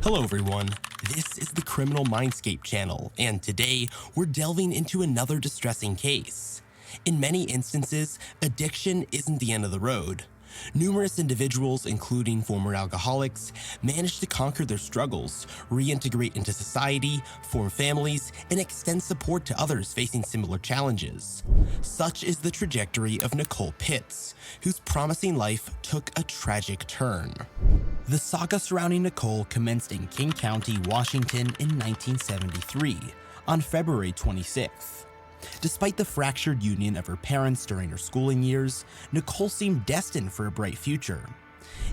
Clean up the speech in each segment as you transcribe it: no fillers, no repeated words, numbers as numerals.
Hello everyone, this is the Criminal Mindscape channel, and today we're delving into another distressing case. In many instances, addiction isn't the end of the road. Numerous individuals, including former alcoholics, manage to conquer their struggles, reintegrate into society, form families, and extend support to others facing similar challenges. Such is the trajectory of Nicole Pietz, whose promising life took a tragic turn. The saga surrounding Nicole commenced in King County, Washington in 1973, on February 26th. Despite the fractured union of her parents during her schooling years, Nicole seemed destined for a bright future.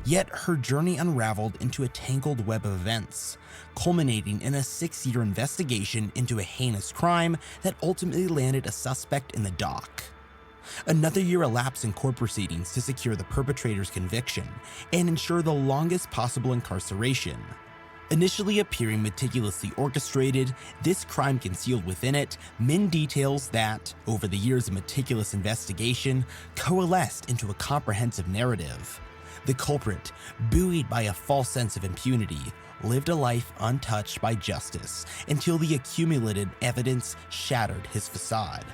Yet her journey unraveled into a tangled web of events, culminating in a 6-year investigation into a heinous crime that ultimately landed a suspect in the dock. Another year elapsed in court proceedings to secure the perpetrator's conviction and ensure the longest possible incarceration. Initially appearing meticulously orchestrated, this crime concealed within it many details that, over the years of meticulous investigation, coalesced into a comprehensive narrative. The culprit, buoyed by a false sense of impunity, lived a life untouched by justice until the accumulated evidence shattered his facade.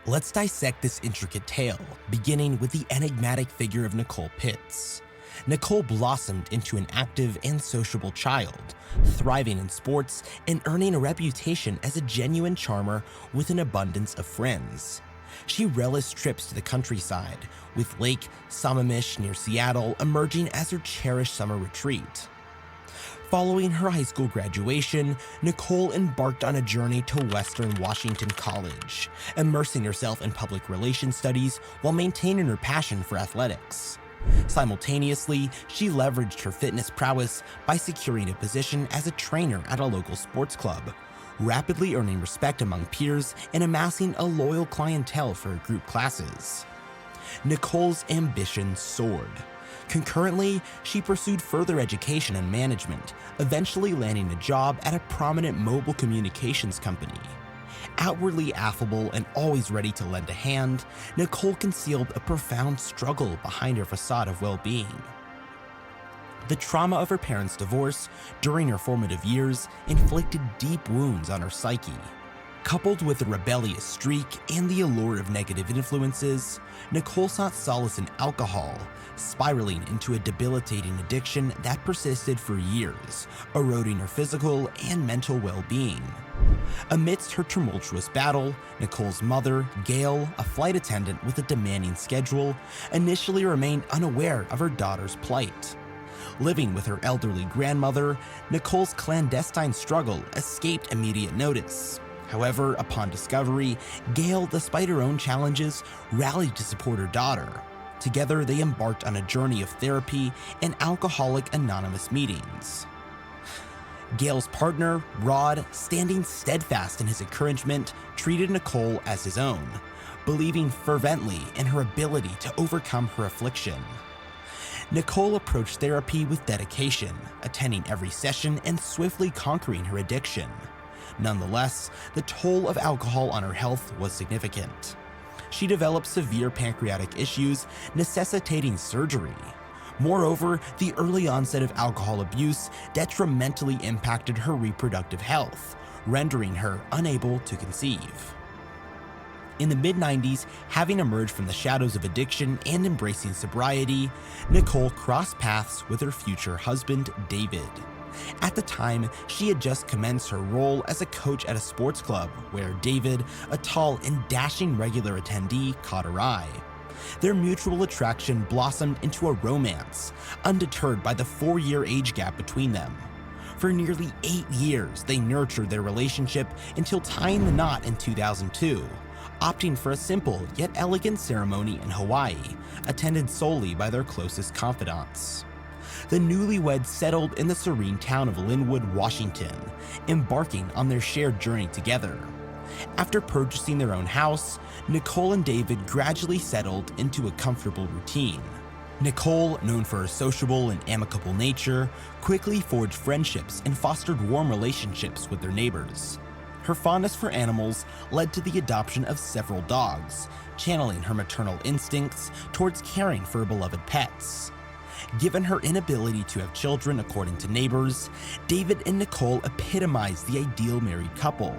Let's dissect this intricate tale, beginning with the enigmatic figure of Nicole Pietz. Nicole blossomed into an active and sociable child, thriving in sports and earning a reputation as a genuine charmer with an abundance of friends. She relished trips to the countryside, with Lake Sammamish near Seattle emerging as her cherished summer retreat. Following her high school graduation, Nicole embarked on a journey to Western Washington College, immersing herself in public relations studies while maintaining her passion for athletics. Simultaneously, she leveraged her fitness prowess by securing a position as a trainer at a local sports club, rapidly earning respect among peers and amassing a loyal clientele for her group classes. Nicole's ambition soared. Concurrently, she pursued further education and management, eventually landing a job at a prominent mobile communications company. Outwardly affable and always ready to lend a hand, Nicole concealed a profound struggle behind her facade of well-being. The trauma of her parents' divorce during her formative years inflicted deep wounds on her psyche. Coupled with a rebellious streak and the allure of negative influences, Nicole sought solace in alcohol, spiraling into a debilitating addiction that persisted for years, eroding her physical and mental well-being. Amidst her tumultuous battle, Nicole's mother, Gail, a flight attendant with a demanding schedule, initially remained unaware of her daughter's plight. Living with her elderly grandmother, Nicole's clandestine struggle escaped immediate notice. However, upon discovery, Gail, despite her own challenges, rallied to support her daughter. Together, they embarked on a journey of therapy and Alcoholic Anonymous meetings. Gail's partner, Rod, standing steadfast in his encouragement, treated Nicole as his own, believing fervently in her ability to overcome her affliction. Nicole approached therapy with dedication, attending every session and swiftly conquering her addiction. Nonetheless, the toll of alcohol on her health was significant. She developed severe pancreatic issues, necessitating surgery. Moreover, the early onset of alcohol abuse detrimentally impacted her reproductive health, rendering her unable to conceive. In the mid-90s, having emerged from the shadows of addiction and embracing sobriety, Nicole crossed paths with her future husband, David. At the time, she had just commenced her role as a coach at a sports club where David, a tall and dashing regular attendee, caught her eye. Their mutual attraction blossomed into a romance, undeterred by the 4-year age gap between them. For nearly 8 years, they nurtured their relationship until tying the knot in 2002, opting for a simple yet elegant ceremony in Hawaii, attended solely by their closest confidants. The newlyweds settled in the serene town of Linwood, Washington, embarking on their shared journey together. After purchasing their own house, Nicole and David gradually settled into a comfortable routine. Nicole, known for her sociable and amicable nature, quickly forged friendships and fostered warm relationships with their neighbors. Her fondness for animals led to the adoption of several dogs, channeling her maternal instincts towards caring for beloved pets. Given her inability to have children, according to neighbors, David and Nicole epitomize the ideal married couple,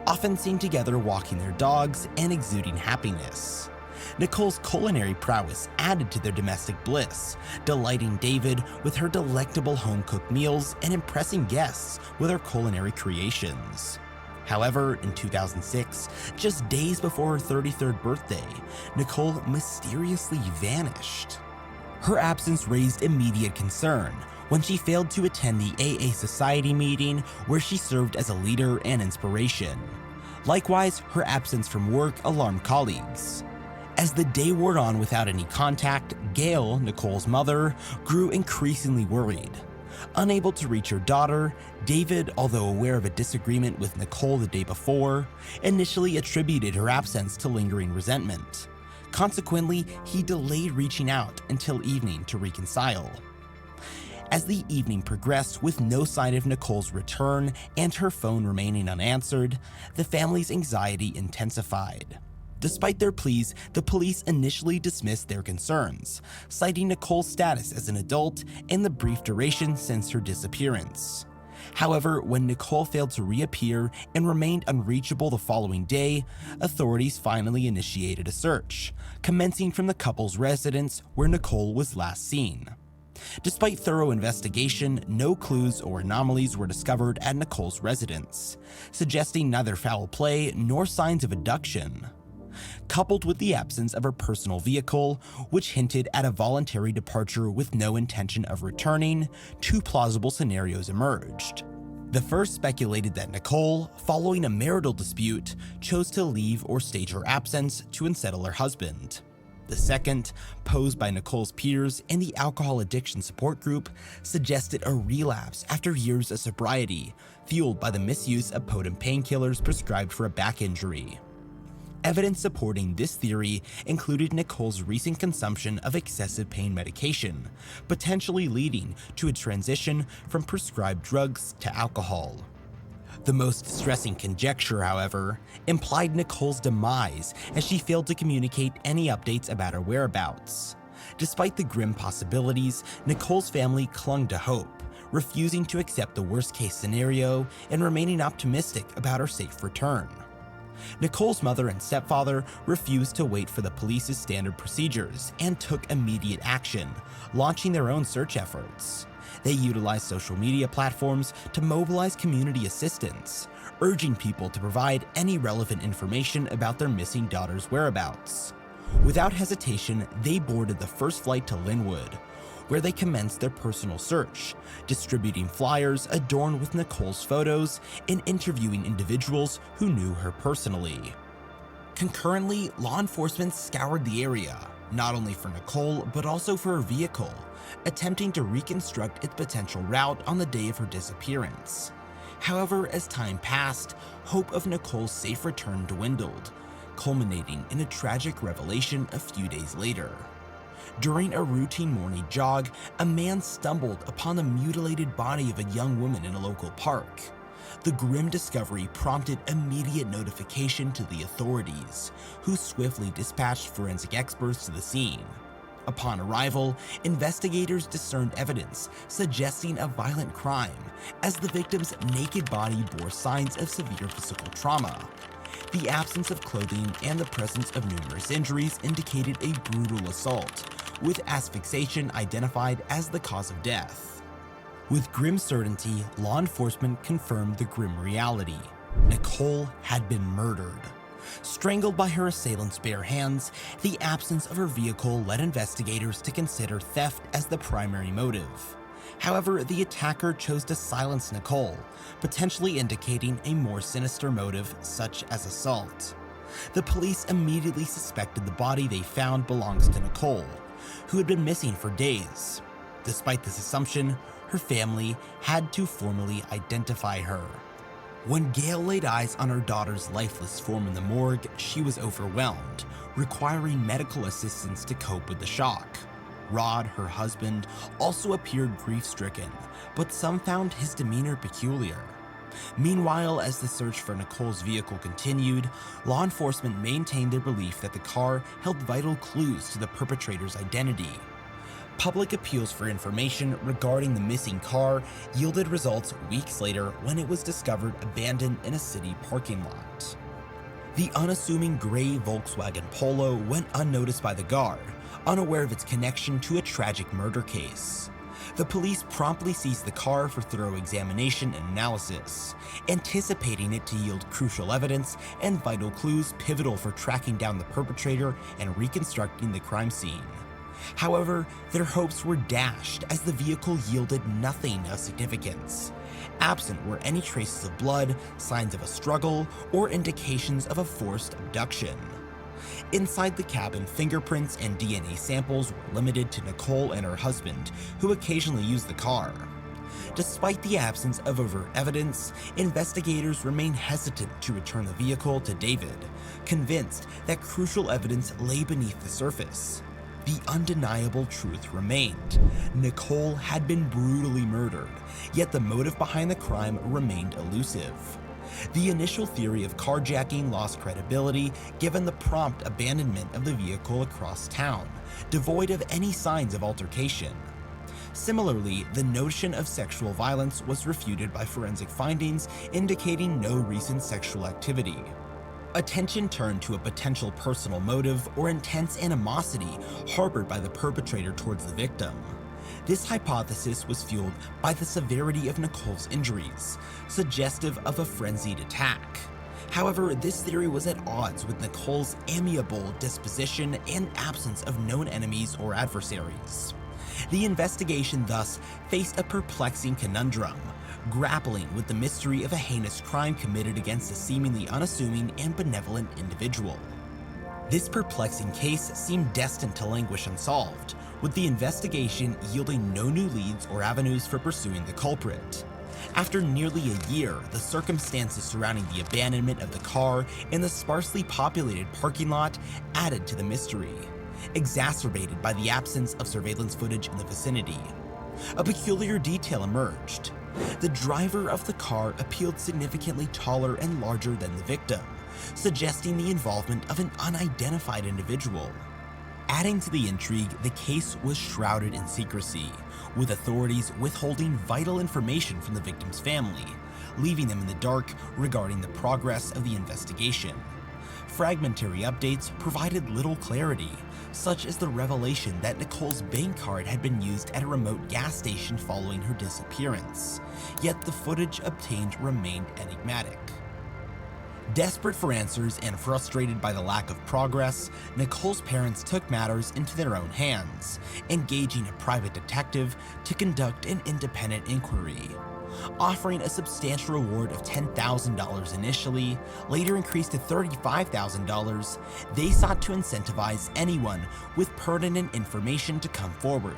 often seen together walking their dogs and exuding happiness. Nicole's culinary prowess added to their domestic bliss, delighting David with her delectable home-cooked meals and impressing guests with her culinary creations. However, in 2006, just days before her 33rd birthday, Nicole mysteriously vanished. Her absence raised immediate concern when she failed to attend the AA Society meeting where she served as a leader and inspiration. Likewise, her absence from work alarmed colleagues. As the day wore on without any contact, Gail, Nicole's mother, grew increasingly worried. Unable to reach her daughter, David, although aware of a disagreement with Nicole the day before, initially attributed her absence to lingering resentment. Consequently, he delayed reaching out until evening to reconcile. As the evening progressed with no sign of Nicole's return and her phone remaining unanswered, the family's anxiety intensified. Despite their pleas, the police initially dismissed their concerns, citing Nicole's status as an adult and the brief duration since her disappearance. However, when Nicole failed to reappear and remained unreachable the following day, authorities finally initiated a search, commencing from the couple's residence where Nicole was last seen. Despite thorough investigation, no clues or anomalies were discovered at Nicole's residence, suggesting neither foul play nor signs of abduction. Coupled with the absence of her personal vehicle, which hinted at a voluntary departure with no intention of returning, two plausible scenarios emerged. The first speculated that Nicole, following a marital dispute, chose to leave or stage her absence to unsettle her husband. The second, posed by Nicole's peers and the alcohol addiction support group, suggested a relapse after years of sobriety, fueled by the misuse of potent painkillers prescribed for a back injury. Evidence supporting this theory included Nicole's recent consumption of excessive pain medication, potentially leading to a transition from prescribed drugs to alcohol. The most distressing conjecture, however, implied Nicole's demise as she failed to communicate any updates about her whereabouts. Despite the grim possibilities, Nicole's family clung to hope, refusing to accept the worst-case scenario and remaining optimistic about her safe return. Nicole's mother and stepfather refused to wait for the police's standard procedures and took immediate action, launching their own search efforts. They utilized social media platforms to mobilize community assistance, urging people to provide any relevant information about their missing daughter's whereabouts. Without hesitation, they boarded the first flight to Linwood, where they commenced their personal search, distributing flyers adorned with Nicole's photos and interviewing individuals who knew her personally. Concurrently, law enforcement scoured the area, not only for Nicole but also for her vehicle, attempting to reconstruct its potential route on the day of her disappearance. However, as time passed, hope of Nicole's safe return dwindled, culminating in a tragic revelation a few days later. During a routine morning jog, a man stumbled upon the mutilated body of a young woman in a local park. The grim discovery prompted immediate notification to the authorities, who swiftly dispatched forensic experts to the scene. Upon arrival, investigators discerned evidence suggesting a violent crime, as the victim's naked body bore signs of severe physical trauma. The absence of clothing and the presence of numerous injuries indicated a brutal assault, with asphyxiation identified as the cause of death. With grim certainty, law enforcement confirmed the grim reality. Nicole had been murdered. Strangled by her assailant's bare hands, the absence of her vehicle led investigators to consider theft as the primary motive. However, the attacker chose to silence Nicole, potentially indicating a more sinister motive such as assault. The police immediately suspected the body they found belongs to Nicole, who had been missing for days. Despite this assumption, her family had to formally identify her. When Gail laid eyes on her daughter's lifeless form in the morgue, she was overwhelmed, requiring medical assistance to cope with the shock. Rod, her husband, also appeared grief-stricken, but some found his demeanor peculiar. Meanwhile, as the search for Nicole's vehicle continued, law enforcement maintained their belief that the car held vital clues to the perpetrator's identity. Public appeals for information regarding the missing car yielded results weeks later when it was discovered abandoned in a city parking lot. The unassuming gray Volkswagen Polo went unnoticed by the guard, unaware of its connection to a tragic murder case. The police promptly seized the car for thorough examination and analysis, anticipating it to yield crucial evidence and vital clues pivotal for tracking down the perpetrator and reconstructing the crime scene. However, their hopes were dashed as the vehicle yielded nothing of significance. Absent were any traces of blood, signs of a struggle, or indications of a forced abduction. Inside the cabin, fingerprints and DNA samples were limited to Nicole and her husband, who occasionally used the car. Despite the absence of overt evidence, investigators remain hesitant to return the vehicle to David, convinced that crucial evidence lay beneath the surface. The undeniable truth remained. Nicole had been brutally murdered, yet the motive behind the crime remained elusive. The initial theory of carjacking lost credibility given the prompt abandonment of the vehicle across town, devoid of any signs of altercation. Similarly, the notion of sexual violence was refuted by forensic findings indicating no recent sexual activity. Attention turned to a potential personal motive or intense animosity harbored by the perpetrator towards the victim. This hypothesis was fueled by the severity of Nicole's injuries, suggestive of a frenzied attack. However, this theory was at odds with Nicole's amiable disposition and absence of known enemies or adversaries. The investigation thus faced a perplexing conundrum, grappling with the mystery of a heinous crime committed against a seemingly unassuming and benevolent individual. This perplexing case seemed destined to languish unsolved, with the investigation yielding no new leads or avenues for pursuing the culprit. After nearly a year, the circumstances surrounding the abandonment of the car in the sparsely populated parking lot added to the mystery, exacerbated by the absence of surveillance footage in the vicinity. A peculiar detail emerged. The driver of the car appeared significantly taller and larger than the victim, suggesting the involvement of an unidentified individual. Adding to the intrigue, the case was shrouded in secrecy, with authorities withholding vital information from the victim's family, leaving them in the dark regarding the progress of the investigation. Fragmentary updates provided little clarity, such as the revelation that Nicole's bank card had been used at a remote gas station following her disappearance, yet the footage obtained remained enigmatic. Desperate for answers and frustrated by the lack of progress, Nicole's parents took matters into their own hands, engaging a private detective to conduct an independent inquiry. Offering a substantial reward of $10,000 initially, later increased to $35,000, they sought to incentivize anyone with pertinent information to come forward.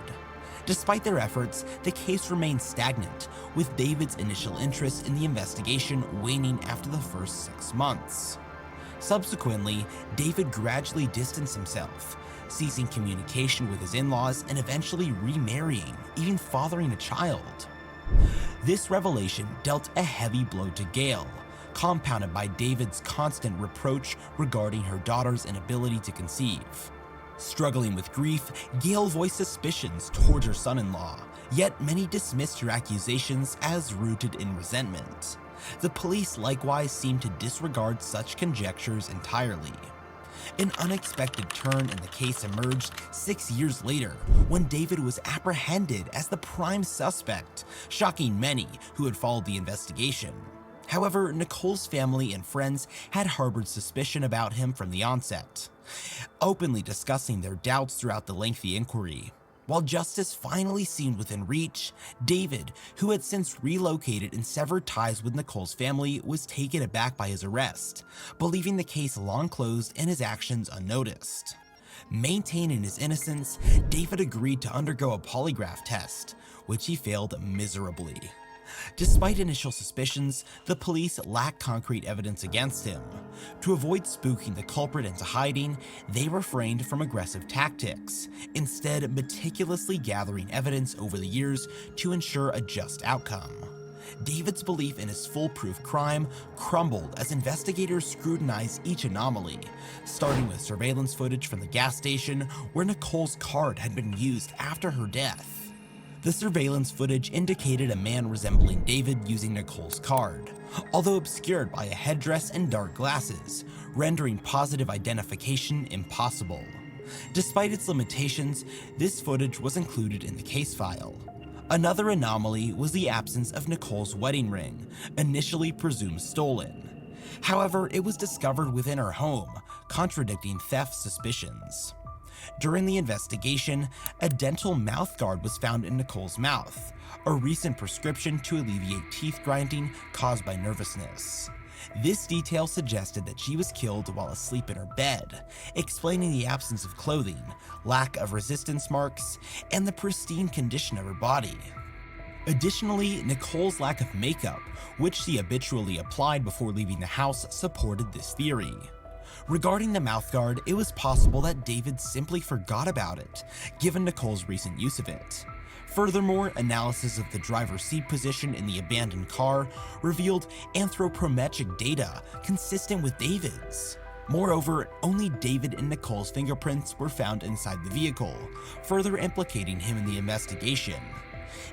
Despite their efforts, the case remained stagnant, with David's initial interest in the investigation waning after the first 6 months. Subsequently, David gradually distanced himself, ceasing communication with his in-laws and eventually remarrying, even fathering a child. This revelation dealt a heavy blow to Gail, compounded by David's constant reproach regarding her daughter's inability to conceive. Struggling with grief, Gail voiced suspicions towards her son-in-law, yet many dismissed her accusations as rooted in resentment. The police likewise seemed to disregard such conjectures entirely. An unexpected turn in the case emerged 6 years later when David was apprehended as the prime suspect, shocking many who had followed the investigation. However, Nicole's family and friends had harbored suspicion about him from the onset, openly discussing their doubts throughout the lengthy inquiry. While justice finally seemed within reach, David, who had since relocated and severed ties with Nicole's family, was taken aback by his arrest, believing the case long closed and his actions unnoticed. Maintaining his innocence, David agreed to undergo a polygraph test, which he failed miserably. Despite initial suspicions, the police lacked concrete evidence against him. To avoid spooking the culprit into hiding, they refrained from aggressive tactics, instead meticulously gathering evidence over the years to ensure a just outcome. David's belief in his foolproof crime crumbled as investigators scrutinized each anomaly, starting with surveillance footage from the gas station where Nicole's card had been used after her death. The surveillance footage indicated a man resembling David using Nicole's card, although obscured by a headdress and dark glasses, rendering positive identification impossible. Despite its limitations, this footage was included in the case file. Another anomaly was the absence of Nicole's wedding ring, initially presumed stolen. However, it was discovered within her home, contradicting theft suspicions. During the investigation, a dental mouthguard was found in Nicole's mouth, a recent prescription to alleviate teeth grinding caused by nervousness. This detail suggested that she was killed while asleep in her bed, explaining the absence of clothing, lack of resistance marks, and the pristine condition of her body. Additionally, Nicole's lack of makeup, which she habitually applied before leaving the house, supported this theory. Regarding the mouthguard, it was possible that David simply forgot about it, given Nicole's recent use of it. Furthermore, analysis of the driver's seat position in the abandoned car revealed anthropometric data consistent with David's. Moreover, only David and Nicole's fingerprints were found inside the vehicle, further implicating him in the investigation.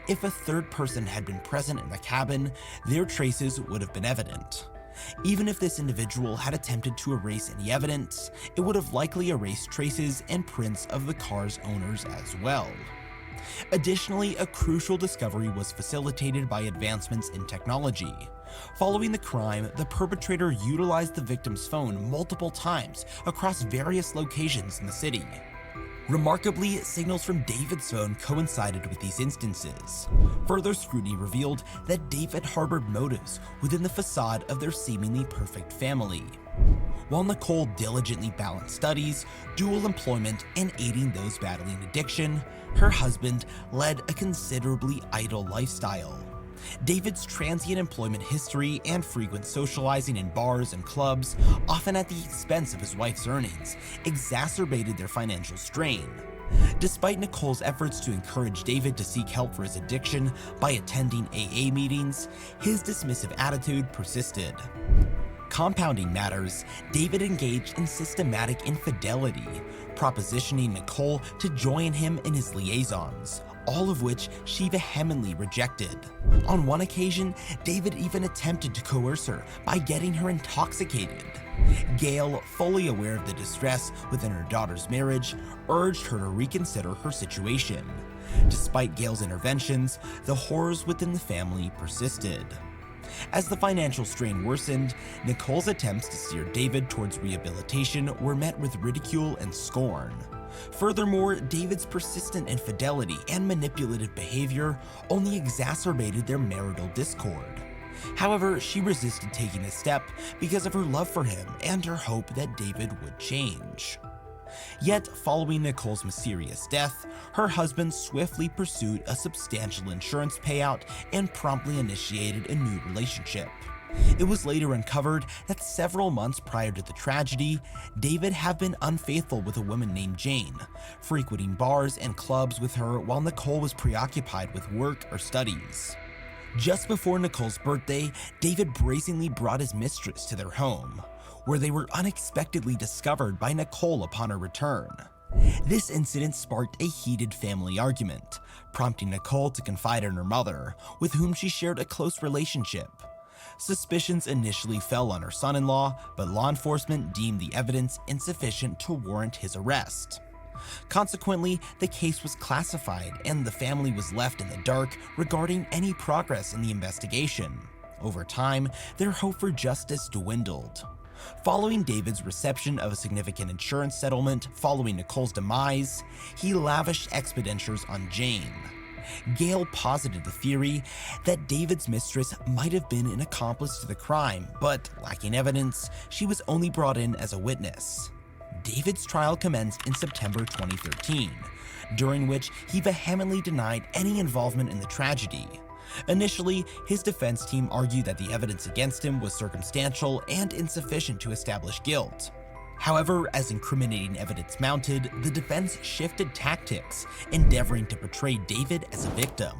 If a third person had been present in the cabin, their traces would have been evident. Even if this individual had attempted to erase any evidence, it would have likely erased traces and prints of the car's owners as well. Additionally, a crucial discovery was facilitated by advancements in technology. Following the crime, the perpetrator utilized the victim's phone multiple times across various locations in the city. Remarkably, signals from David's phone coincided with these instances. Further scrutiny revealed that David harbored motives within the facade of their seemingly perfect family. While Nicole diligently balanced studies, dual employment, and aiding those battling addiction, her husband led a considerably idle lifestyle. David's transient employment history and frequent socializing in bars and clubs, often at the expense of his wife's earnings, exacerbated their financial strain. Despite Nicole's efforts to encourage David to seek help for his addiction by attending AA meetings, his dismissive attitude persisted. Compounding matters, David engaged in systematic infidelity, propositioning Nicole to join him in his liaisons, all of which she vehemently rejected. On one occasion, David even attempted to coerce her by getting her intoxicated. Gail, fully aware of the distress within her daughter's marriage, urged her to reconsider her situation. Despite Gail's interventions, the horrors within the family persisted. As the financial strain worsened, Nicole's attempts to steer David towards rehabilitation were met with ridicule and scorn. Furthermore, David's persistent infidelity and manipulative behavior only exacerbated their marital discord. However, she resisted taking this step because of her love for him and her hope that David would change. Yet, following Nicole's mysterious death, her husband swiftly pursued a substantial insurance payout and promptly initiated a new relationship. It was later uncovered that several months prior to the tragedy, David had been unfaithful with a woman named Jane, frequenting bars and clubs with her while Nicole was preoccupied with work or studies. Just before Nicole's birthday, David brazenly brought his mistress to their home, where they were unexpectedly discovered by Nicole upon her return. This incident sparked a heated family argument, prompting Nicole to confide in her mother, with whom she shared a close relationship. Suspicions initially fell on her son-in-law, but law enforcement deemed the evidence insufficient to warrant his arrest. Consequently, the case was classified and the family was left in the dark regarding any progress in the investigation. Over time, their hope for justice dwindled. Following David's reception of a significant insurance settlement following Nicole's demise, he lavished expenditures on Jane. Gail posited the theory that David's mistress might have been an accomplice to the crime, but lacking evidence, she was only brought in as a witness. David's trial commenced in September 2013, during which he vehemently denied any involvement in the tragedy. Initially, his defense team argued that the evidence against him was circumstantial and insufficient to establish guilt. However, as incriminating evidence mounted, the defense shifted tactics, endeavoring to portray David as a victim.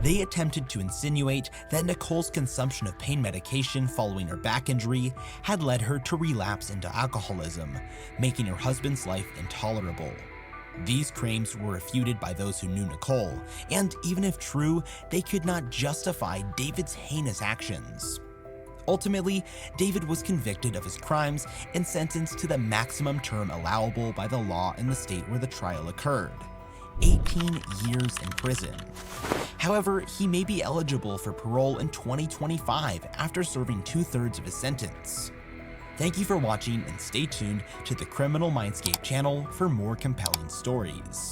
They attempted to insinuate that Nicole's consumption of pain medication following her back injury had led her to relapse into alcoholism, making her husband's life intolerable. These claims were refuted by those who knew Nicole, and even if true, they could not justify David's heinous actions. Ultimately, David was convicted of his crimes and sentenced to the maximum term allowable by the law in the state where the trial occurred: 18 years in prison. However, he may be eligible for parole in 2025 after serving 2/3 of his sentence. Thank you for watching, and stay tuned to the Criminal Mindscape channel for more compelling stories.